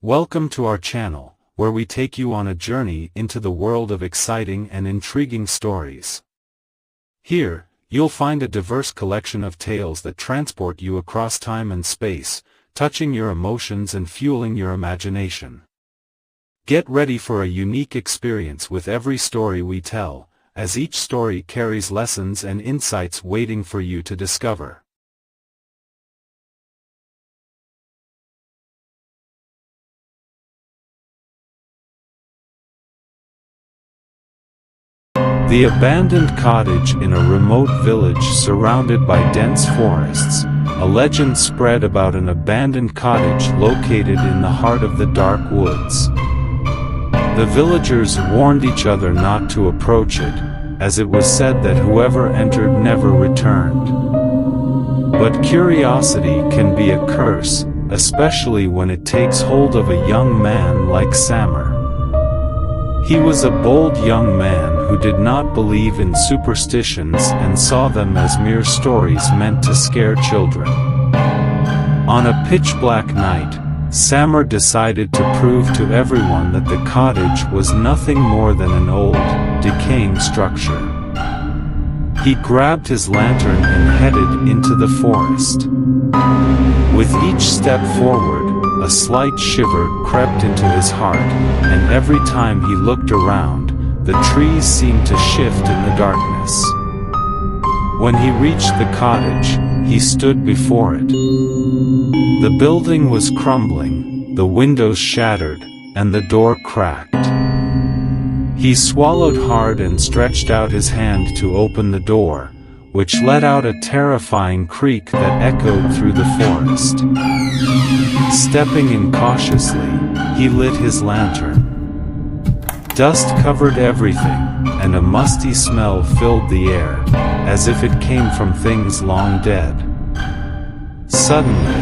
Welcome to our channel, where we take you on a journey into the world of exciting and intriguing stories. Here, you'll find a diverse collection of tales that transport you across time and space, touching your emotions and fueling your imagination. Get ready for a unique experience with every story we tell, as each story carries lessons and insights waiting for you to discover. The abandoned cottage in a remote village surrounded by dense forests. A legend spread about an abandoned cottage located in the heart of the dark woods. The villagers warned each other not to approach it, as it was said that whoever entered never returned. But curiosity can be a curse, especially when it takes hold of a young man like Sammer. He was a bold young man who did not believe in superstitions and saw them as mere stories meant to scare children. On a pitch-black night, Sammer decided to prove to everyone that the cottage was nothing more than an old, decaying structure. He grabbed his lantern and headed into the forest. With each step forward, a slight shiver crept into his heart, and every time he looked around, the trees seemed to shift in the darkness. When he reached the cottage, he stood before it. The building was crumbling, the windows shattered, and the door cracked. He swallowed hard and stretched out his hand to open the door, which let out a terrifying creak that echoed through the forest. Stepping in cautiously, he lit his lantern. Dust covered everything, and a musty smell filled the air, as if it came from things long dead. Suddenly,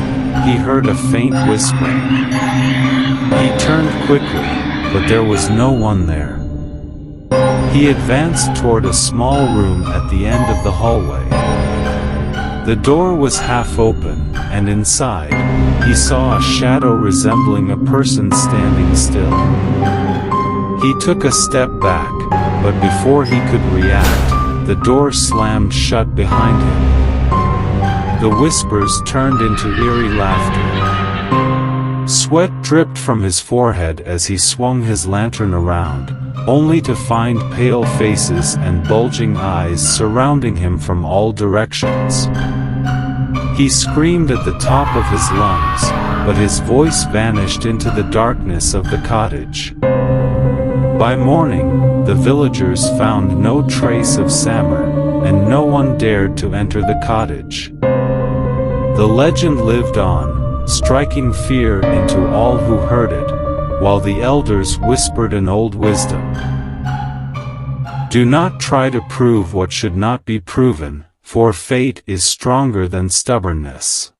he heard a faint whisper. He turned quickly, but there was no one there. He advanced toward a small room at the end of the hallway. The door was half open, and inside, he saw a shadow resembling a person standing still. He took a step back, but before he could react, the door slammed shut behind him. The whispers turned into eerie laughter. Sweat dripped from his forehead as he swung his lantern around, only to find pale faces and bulging eyes surrounding him from all directions. He screamed at the top of his lungs, but his voice vanished into the darkness of the cottage. By morning, the villagers found no trace of Sammer, and no one dared to enter the cottage. The legend lived on, striking fear into all who heard it, while the elders whispered an old wisdom. Do not try to prove what should not be proven, for fate is stronger than stubbornness.